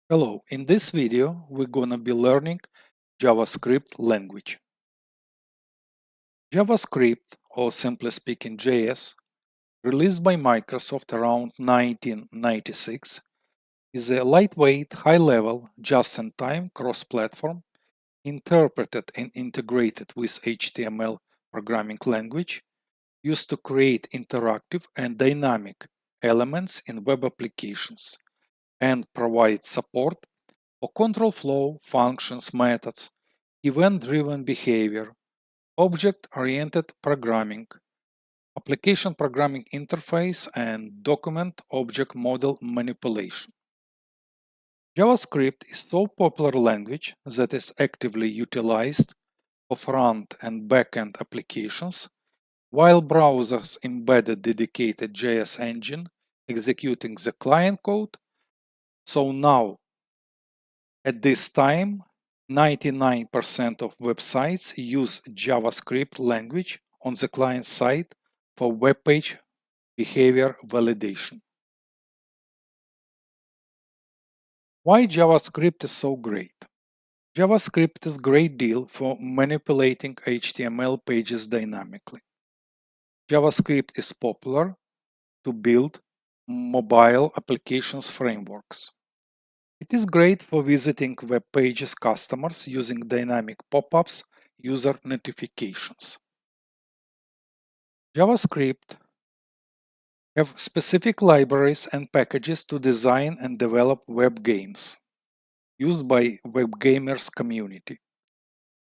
Hello, in this video we're gonna be learning JavaScript language. JavaScript, or simply speaking JS, released by Microsoft around 1996, is a lightweight, high-level, just-in-time cross-platform interpreted and integrated with HTML programming language used to create interactive and dynamic elements in web applications and provide support for control flow, functions, methods, event-driven behavior, object-oriented programming, application programming interface, and document object model manipulation. JavaScript is so popular language that is actively utilized for front and back-end applications, while browsers embedded dedicated JS engine executing the client code. So now, at this time, 99% of websites use JavaScript language on the client side for web page behavior validation. Why JavaScript is so great? JavaScript is a great deal for manipulating HTML pages dynamically. JavaScript is popular to build mobile applications frameworks. It is great for visiting web pages customers using dynamic pop-ups, user notifications. JavaScript have specific libraries and packages to design and develop web games used by web gamers community.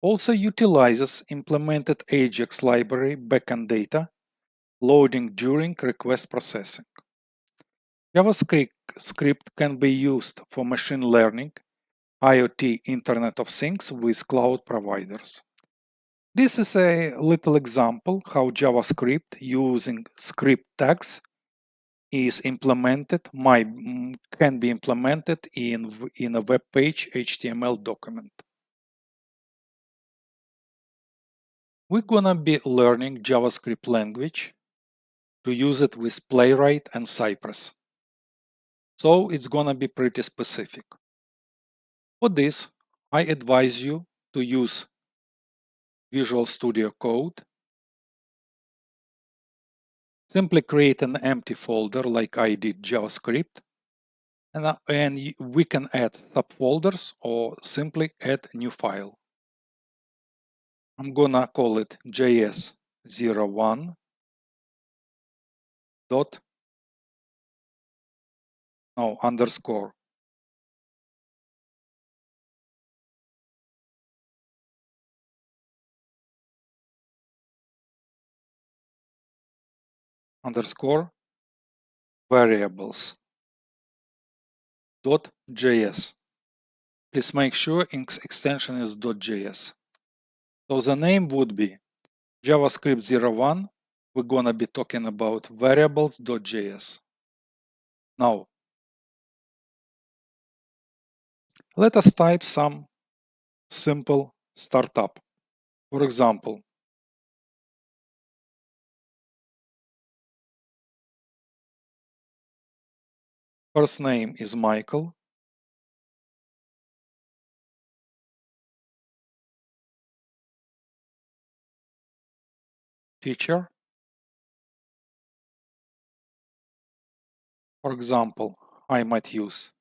Also utilizes implemented Ajax library backend data loading during request processing. JavaScript can be used for machine learning, IoT, Internet of Things with cloud providers. This is a little example how JavaScript using script tags is implemented, can be implemented in a web page HTML document. We're gonna be learning JavaScript language to use it with Playwright and Cypress. So it's gonna be pretty specific. For this, I advise you to use Visual Studio Code. Simply create an empty folder like I did JavaScript, and we can add subfolders or simply add new file. I'm gonna call it JS01 dot underscore underscore variables dot JS. Please make sure extension is .js. So the name would be JavaScript 01. We're gonna be talking about variables.js. Now, let us type some simple startup. For example, first name is Michael. Teacher. For example, I might use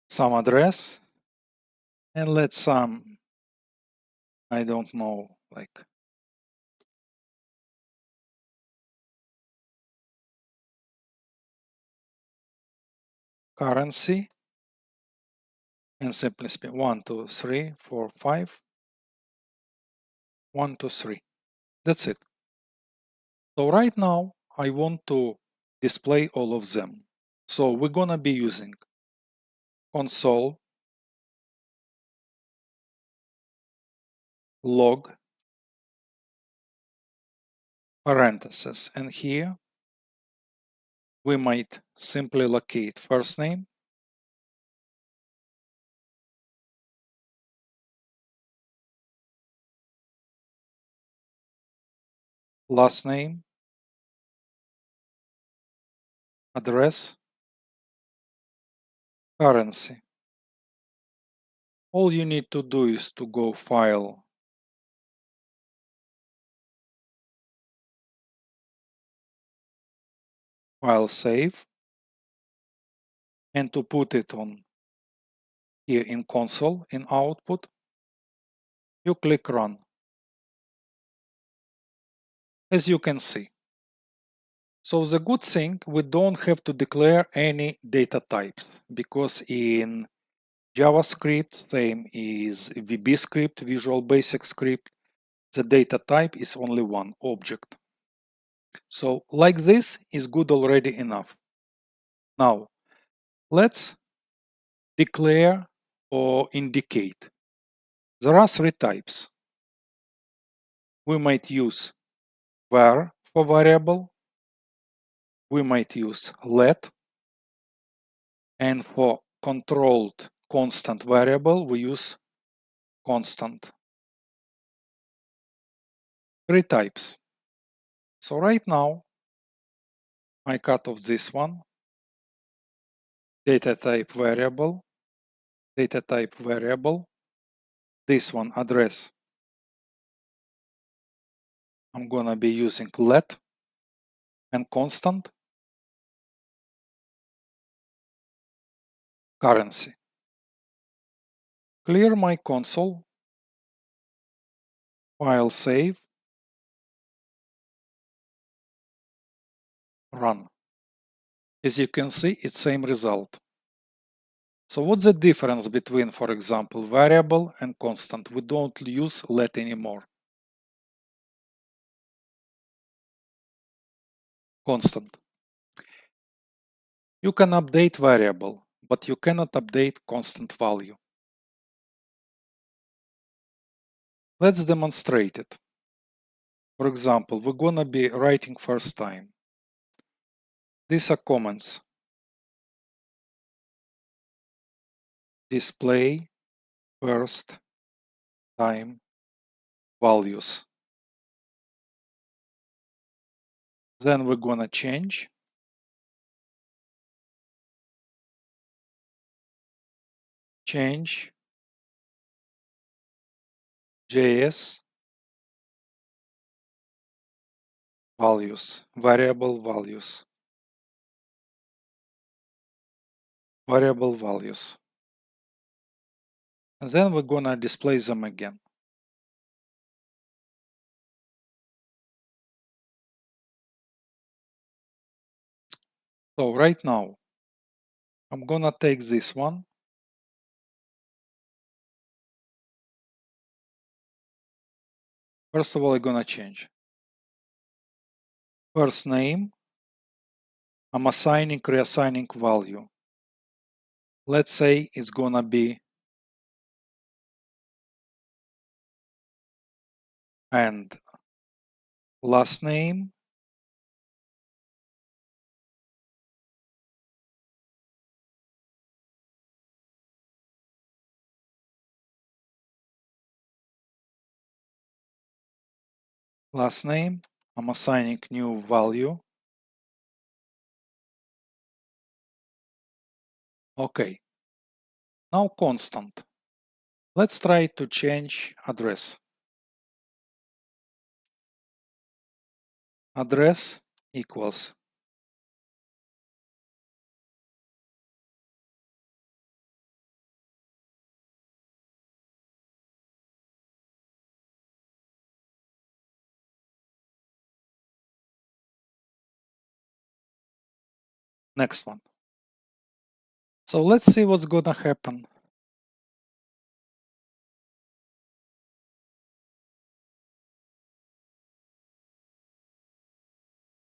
some address and let some, I don't know, like currency, and simply speak 1, 2, 3, 4, 5, 1, 2, 3. That's it. So right now I want to display all of them. So we're gonna be using console log parentheses, and here We might simply locate first name, last name, address, currency. All you need to do is to go File, File Save, and to put it on here in console in output, you click Run. As you can see. So the good thing, we don't have to declare any data types because in JavaScript, same is VB script, Visual Basic script, the data type is only one object. So like this is good already enough. Now, let's declare or indicate. There are three types. We might use var for variable, we might use let, and for controlled constant variable, we use constant. Three types. So right now, I cut off this one, data type variable, this one address. I'm gonna be using let and constant, currency. Clear my console, file save, run. As you can see, it's same result. So what's the difference between, for example, variable and constant? We don't use let anymore. Constant. You can update variable, but you cannot update constant value. Let's demonstrate it. For example, we're gonna be writing first time. These are comments. Display first time values. Then we're gonna change JS values, variable values. And then we're gonna display them again. So right now, I'm gonna take this one. First of all, I'm gonna change. First name, I'm reassigning value. Let's say it's gonna be and last name, I'm assigning new value. Okay. Now constant. Let's try to change address. Address equals next one. So let's see what's gonna happen.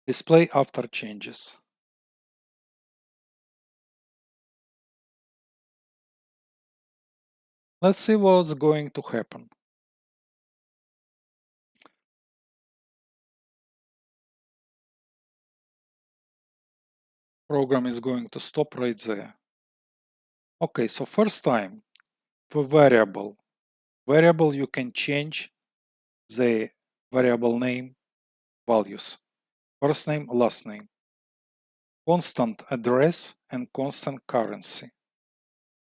Display after changes. Let's see what's going to happen. Program is going to stop right there. Okay, so first time for variable you can change the variable name values, first name, last name, constant address and constant currency.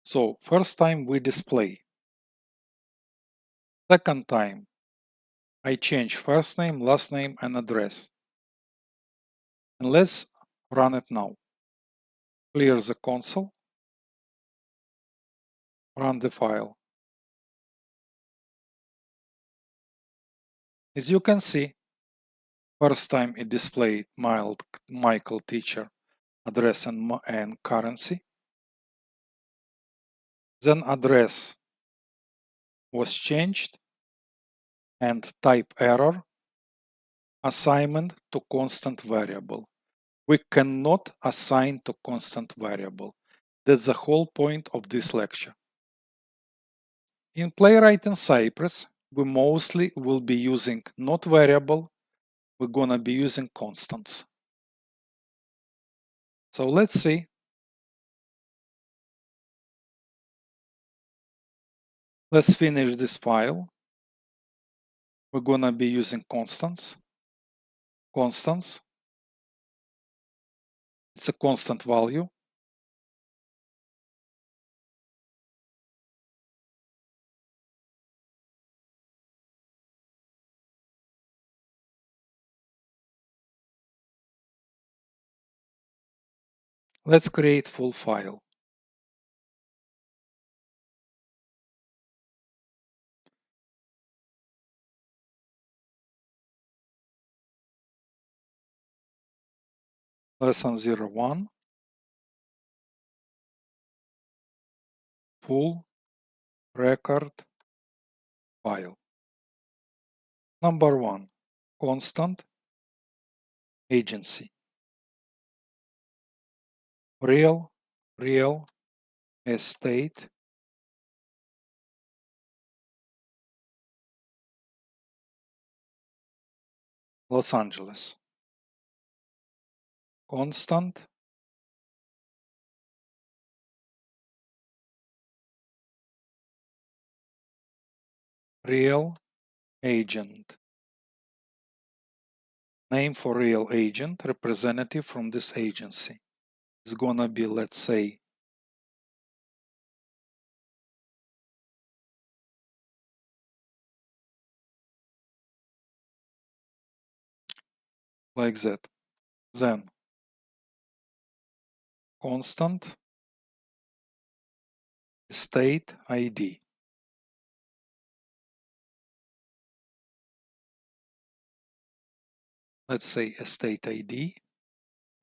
So first time we display. Second time I change first name, last name and address. And let's run it now. Clear the console, run the file. As you can see, first time it displayed Michael teacher address and currency. Then address was changed and type error, assignment to constant variable. We cannot assign to constant variable. That's the whole point of this lecture. In Playwright and Cypress, we mostly will be using not variable, we're gonna be using constants. So let's see. Let's finish this file. We're gonna be using constants. Constants. It's a constant value. Let's create full file. Lesson 01. Full record file. Number 1. Constant agency. Real estate Los Angeles. Constant real agent. Name for real agent, representative from this agency. It's gonna be, let's say, like that. Then constant state ID. Let's say estate ID.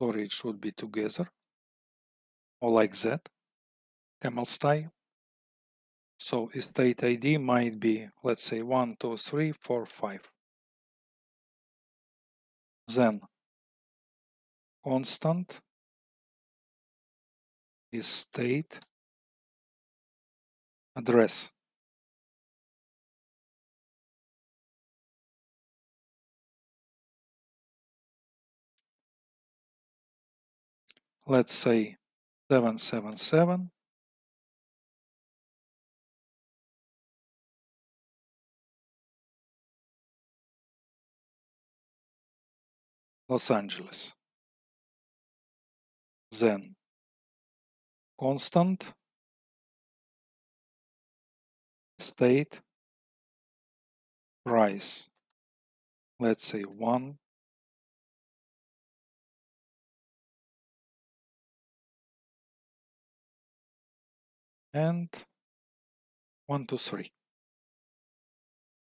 Sorry, it should be together. Or like that. Camel style. So estate ID might be, let's say, 1, 2, 3, 4, 5. Then constant estate address. Let's say 777 Los Angeles. Then constant state price. Let's say 1, and 1, 2, 3.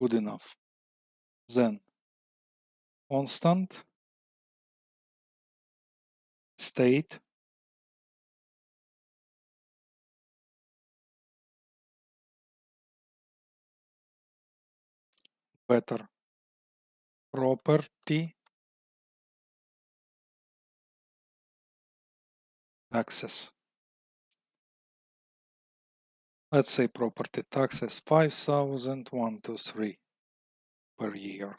Good enough. Then constant state better property taxes. Let's say property taxes 5,000, 1, 2, 3 per year.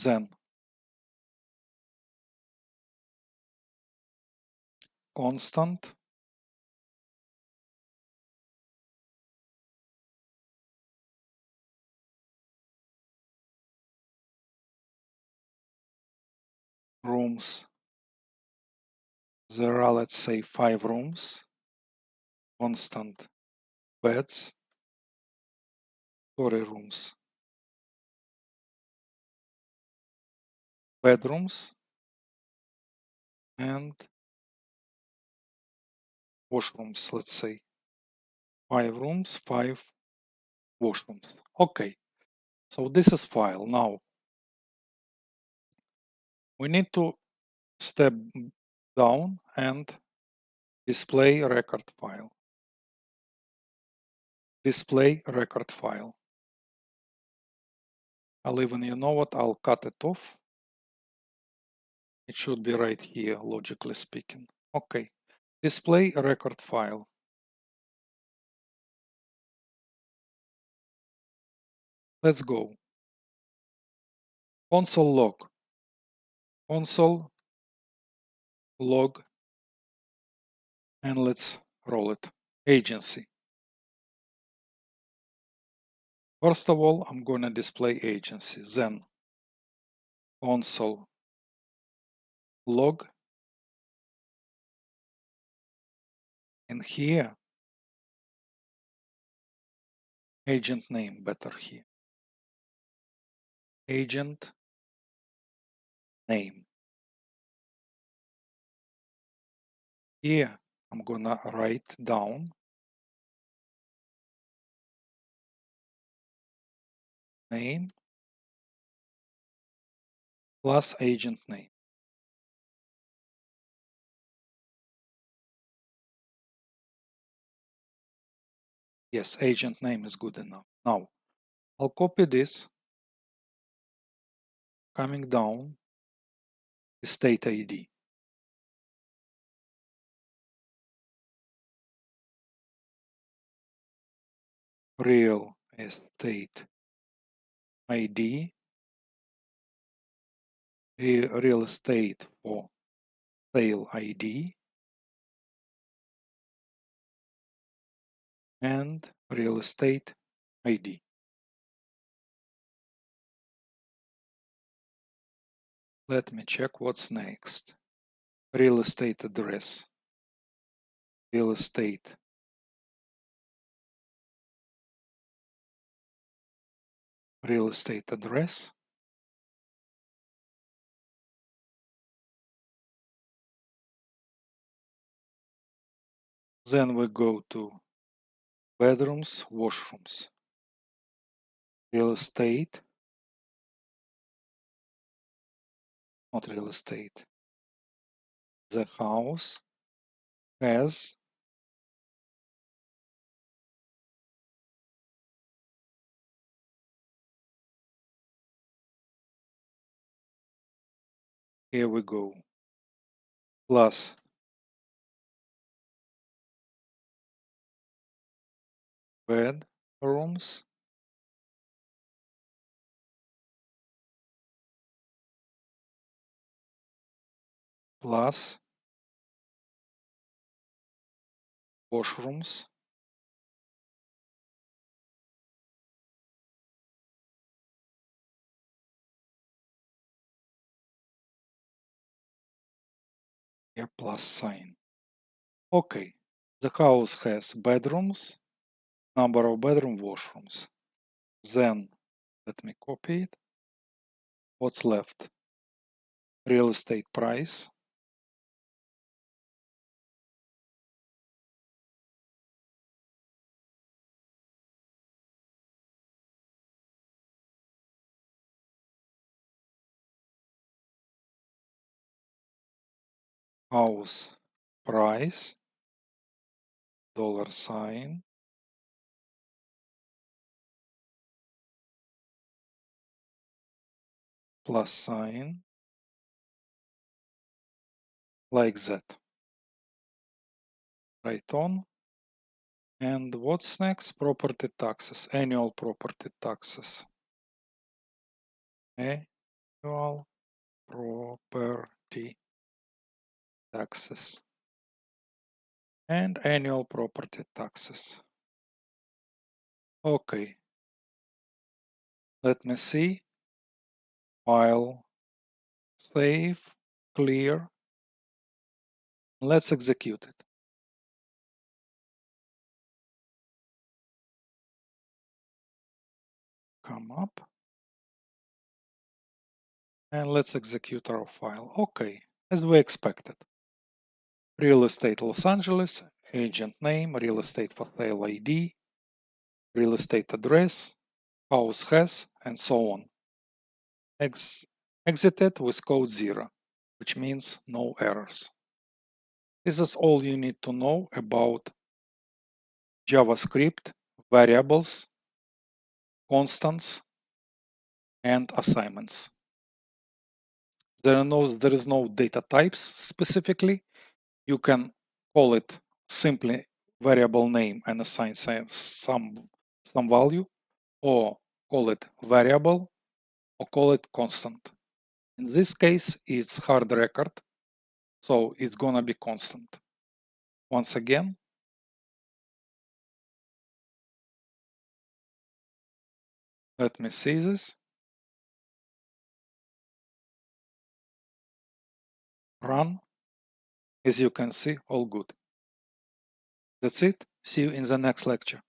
Then constant, rooms. There are, let's say, 5 rooms, constant beds, story rooms, bedrooms, and washrooms, let's say. 5 rooms, 5 washrooms. Okay, so this is file. Now we need to step down and display record file. Display record file. I'll even, you know what, I'll cut it off. It should be right here, logically speaking. Okay, display record file. Let's go. Console log. Console log, and let's roll it. Agency. First of all, I'm going to display agency. Then console log. And here, agent name better here. Agent name. Here, I'm going to write down name plus agent name. Yes, agent name is good enough. Now, I'll copy this, coming down, state ID. Real estate ID. Real estate for sale ID. And real estate ID. Let me check what's next. Real estate address. Real estate. Real estate address. Then we go to bedrooms, washrooms. Real estate. Not real estate. The house has here we go. Plus bedrooms plus washrooms here plus sign. Okay, the house has bedrooms, number of bedroom washrooms. Then let me copy it. What's left? Real estate price. House price. Dollar sign. Plus sign. Like that. Right on. And what's next? Property taxes. Annual property taxes. Annual property taxes. and annual property taxes. Okay. Let me see. File, save, clear. Let's execute it. Come up. And let's execute our file. Okay, as we expected. Real estate Los Angeles, agent name, real estate for sale ID, real estate address, house has, and so on. Exited with code 0, which means no errors. This is all you need to know about JavaScript, variables, constants, and assignments. There is no data types specifically. You can call it simply variable name and assign some value, or call it variable, or call it constant. In this case, it's hard record, so it's gonna be constant. Once again, let me see this. Run. As you can see, all good. That's it. See you in the next lecture.